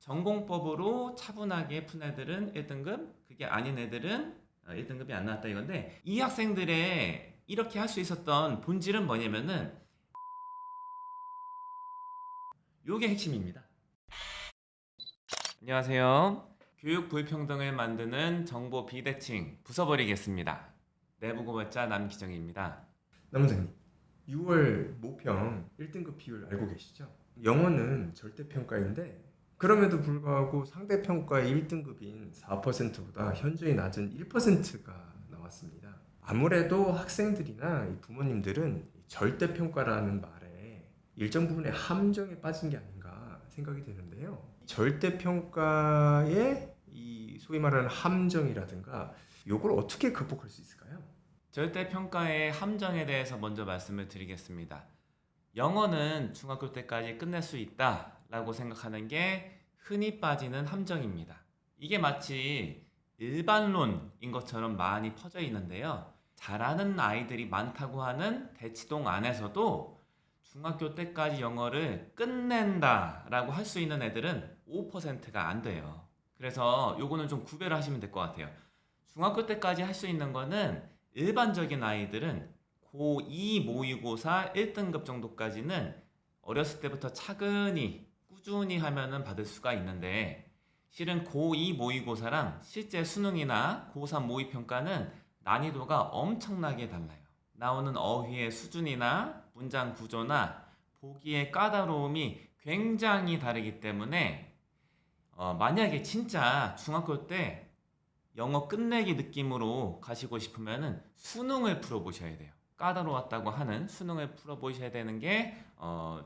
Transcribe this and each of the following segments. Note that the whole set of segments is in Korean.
전공법으로 차분하게 푼 애들은 1등급, 그게 아닌 애들은 1등급이 안 나왔다 이건데, 이 학생들의 이렇게 할 수 있었던 본질은 뭐냐면은 요게 핵심입니다. 안녕하세요. 교육 불평등을 만드는 정보 비대칭 부숴버리겠습니다. 내부고발자 남기정입니다. 남원장님, 6월 모평 1등급 비율 알고 계시죠? 영어는 절대평가인데 그럼에도 불구하고 상대평가의 1등급인 4%보다 현저히 낮은 1%가 나왔습니다. 아무래도 학생들이나 이 부모님들은 이 절대평가라는 말에 일정 부분의 함정에 빠진 게 아닌가 생각이 되는데요. 절대평가의 이 소위 말하는 함정이라든가 요걸 어떻게 극복할 수 있을까요? 절대평가의 함정에 대해서 먼저 말씀을 드리겠습니다. 영어는 중학교 때까지 끝낼 수 있다 라고 생각하는 게 흔히 빠지는 함정입니다. 이게 마치 일반론인 것처럼 많이 퍼져 있는데요. 잘하는 아이들이 많다고 하는 대치동 안에서도 중학교 때까지 영어를 끝낸다 라고 할 수 있는 애들은 5%가 안 돼요. 그래서 요거는 좀 구별을 하시면 될 것 같아요. 중학교 때까지 할 수 있는 거는 일반적인 아이들은 고2 모의고사 1등급 정도까지는 어렸을 때부터 차근히 꾸준히 하면은 받을 수가 있는데, 실은 고2 모의고사랑 실제 수능이나 고3 모의평가는 난이도가 엄청나게 달라요. 나오는 어휘의 수준이나 문장 구조나 보기의 까다로움이 굉장히 다르기 때문에 만약에 진짜 중학교 때 영어 끝내기 느낌으로 가시고 싶으면은 수능을 풀어보셔야 돼요. 까다로웠다고 하는 수능을 풀어보셔야 되는 게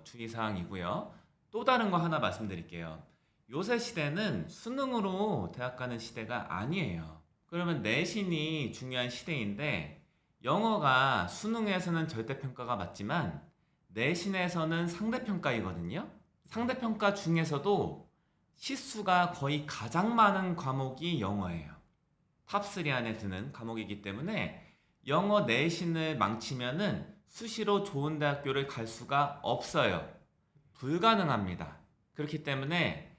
주의사항이고요. 또 다른 거 하나 말씀드릴게요. 요새 시대는 수능으로 대학 가는 시대가 아니에요. 그러면 내신이 중요한 시대인데, 영어가 수능에서는 절대평가가 맞지만 내신에서는 상대평가이거든요. 상대평가 중에서도 시수가 거의 가장 많은 과목이 영어예요. 탑3 안에 드는 과목이기 때문에 영어 내신을 망치면은 수시로 좋은 대학교를 갈 수가 없어요. 불가능합니다. 그렇기 때문에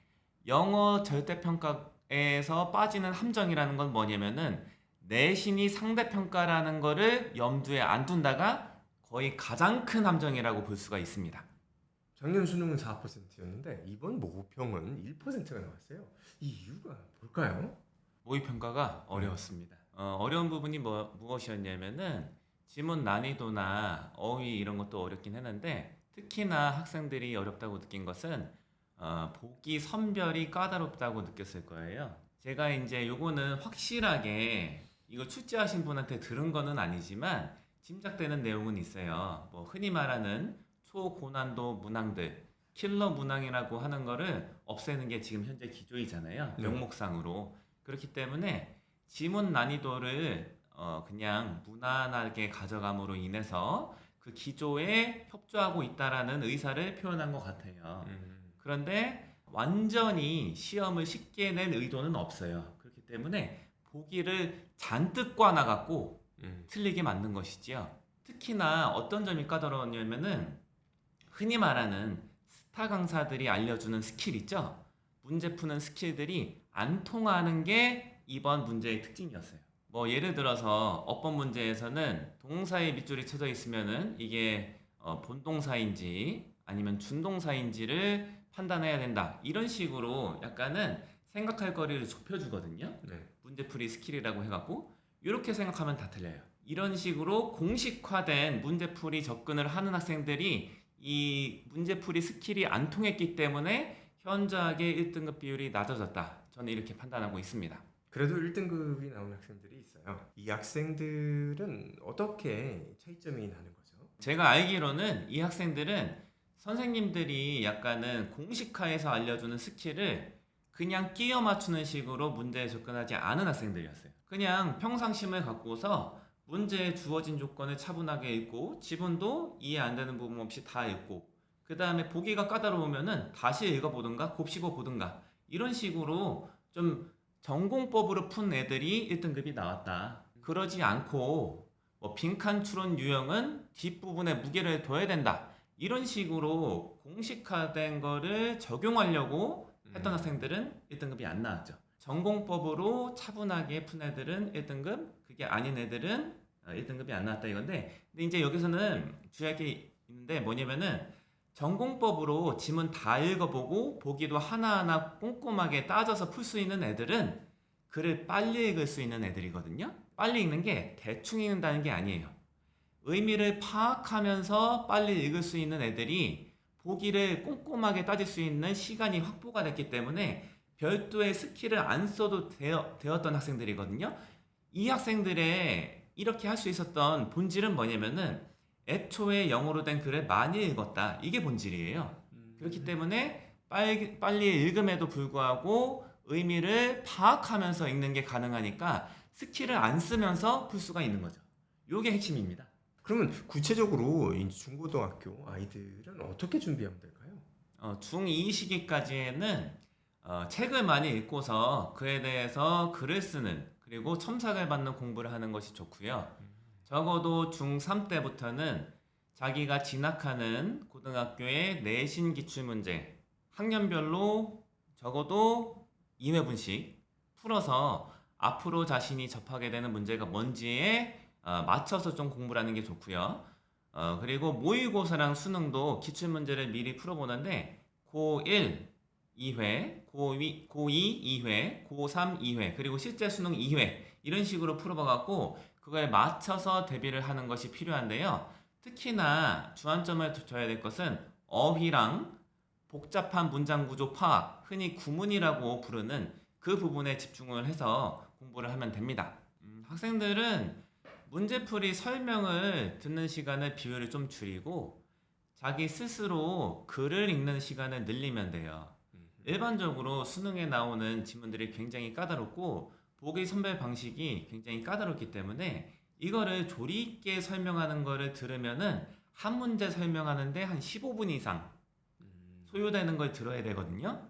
영어 절대평가에서 빠지는 함정이라는 건 뭐냐면은 내신이 상대평가라는 거를 염두에 안 둔다가 거의 가장 큰 함정이라고 볼 수가 있습니다. 작년 수능은 4%였는데 이번 모평은 1%가 나왔어요. 이 이유가 뭘까요? 모의평가가 어려웠습니다. 어려운 부분이 무엇이었냐면은 지문 난이도나 어휘 이런 것도 어렵긴 했는데, 특히나 학생들이 어렵다고 느낀 것은 보기 선별이 까다롭다고 느꼈을 거예요. 제가 이제 요거는 확실하게 이거 출제하신 분한테 들은 거는 아니지만 짐작되는 내용은 있어요. 뭐 흔히 말하는 초고난도 문항들, 킬러 문항이라고 하는 거를 없애는 게 지금 현재 기조이잖아요. 네. 명목상으로. 그렇기 때문에 지문 난이도를 그냥 무난하게 가져감으로 인해서 그 기조에 협조하고 있다라는 의사를 표현한 것 같아요. 그런데 완전히 시험을 쉽게 낸 의도는 없어요. 그렇기 때문에 보기를 잔뜩 꽈나갖고 틀리게 만든 것이지요. 특히나 어떤 점이 까다로웠냐면은 흔히 말하는 스타 강사들이 알려주는 스킬 있죠? 문제 푸는 스킬들이 안 통하는 게 이번 문제의 특징이었어요. 뭐 예를 들어서 어법 문제에서는 동사의 밑줄이 쳐져 있으면은 이게 본동사인지 아니면 준동사인지를 판단해야 된다. 이런 식으로 약간은 생각할 거리를 좁혀주거든요. 네. 문제풀이 스킬이라고 해갖고 이렇게 생각하면 다 틀려요. 이런 식으로 공식화된 문제풀이 접근을 하는 학생들이 이 문제풀이 스킬이 안 통했기 때문에 현저하게 1등급 비율이 낮아졌다. 저는 이렇게 판단하고 있습니다. 그래도 1등급이 나온 학생들이 있어요. 이 학생들은 어떻게 차이점이 나는 거죠? 제가 알기로는 이 학생들은 선생님들이 약간은 공식화해서 알려주는 스킬을 그냥 끼워 맞추는 식으로 문제에 접근하지 않은 학생들이었어요. 그냥 평상심을 갖고서 문제에 주어진 조건을 차분하게 읽고 지문도 이해 안 되는 부분 없이 다 읽고, 그 다음에 보기가 까다로우면은 다시 읽어보든가 곱씹어 보든가 이런 식으로 좀 전공법으로 푼 애들이 1등급이 나왔다. 그러지 않고 뭐 빈칸 추론 유형은 뒷부분에 무게를 둬야 된다. 이런 식으로 공식화된 거를 적용하려고 했던 학생들은 1등급이 안 나왔죠. 전공법으로 차분하게 푼 애들은 1등급, 그게 아닌 애들은 1등급이 안 나왔다 이건데, 근데 이제 여기서는 주의할 게 있는데 뭐냐면은 전공법으로 지문 다 읽어보고 보기도 하나하나 꼼꼼하게 따져서 풀 수 있는 애들은 글을 빨리 읽을 수 있는 애들이거든요. 빨리 읽는 게 대충 읽는다는 게 아니에요. 의미를 파악하면서 빨리 읽을 수 있는 애들이 보기를 꼼꼼하게 따질 수 있는 시간이 확보가 됐기 때문에 별도의 스킬을 안 써도 되었던 학생들이거든요. 이 학생들의 이렇게 할 수 있었던 본질은 뭐냐면은 애초에 영어로 된 글을 많이 읽었다. 이게 본질이에요. 그렇기 때문에 빨리 읽음에도 불구하고 의미를 파악하면서 읽는 게 가능하니까 스킬을 안 쓰면서 풀 수가 있는 거죠. 이게 핵심입니다. 그러면 구체적으로 이 중고등학교 아이들은 어떻게 준비하면 될까요? 중2 시기까지에는 책을 많이 읽고서 그에 대해서 글을 쓰는 그리고 첨삭을 받는 공부를 하는 것이 좋고요. 적어도 중3 때부터는 자기가 진학하는 고등학교의 내신 기출문제 학년별로 적어도 2회분씩 풀어서 앞으로 자신이 접하게 되는 문제가 뭔지에 맞춰서 좀 공부를 하는 게 좋고요. 그리고 모의고사랑 수능도 기출문제를 미리 풀어보는데 고1 2회, 고2 2회, 고3 2회, 그리고 실제 수능 2회 이런 식으로 풀어봐갖고 그거에 맞춰서 대비를 하는 것이 필요한데요. 특히나 주안점을 줘야 될 것은 어휘랑 복잡한 문장 구조 파악, 흔히 구문이라고 부르는 그 부분에 집중을 해서 공부를 하면 됩니다. 학생들은 문제풀이 설명을 듣는 시간을 비율을 좀 줄이고 자기 스스로 글을 읽는 시간을 늘리면 돼요. 일반적으로 수능에 나오는 지문들이 굉장히 까다롭고 보기 선별 방식이 굉장히 까다롭기 때문에 이거를 조리 있게 설명하는 거를 들으면은 한 문제 설명하는데 한 15분 이상 소요되는 걸 들어야 되거든요.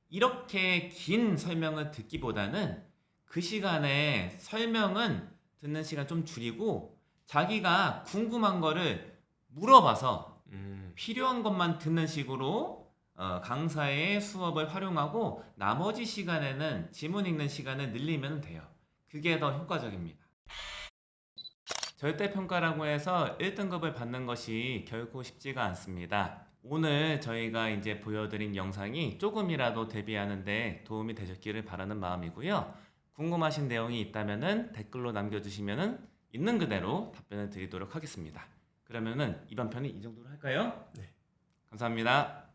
이렇게 긴 설명을 듣기보다는 그 시간에 설명은 듣는 시간 좀 줄이고 자기가 궁금한 거를 물어봐서 필요한 것만 듣는 식으로 강사의 수업을 활용하고 나머지 시간에는 지문 읽는 시간을 늘리면 돼요. 그게 더 효과적입니다. 절대평가라고 해서 1등급을 받는 것이 결코 쉽지가 않습니다. 오늘 저희가 이제 보여드린 영상이 조금이라도 대비하는데 도움이 되셨기를 바라는 마음이고요. 궁금하신 내용이 있다면 댓글로 남겨주시면 있는 그대로 답변을 드리도록 하겠습니다. 그러면은 이번 편은 이 정도로 할까요? 네. 감사합니다.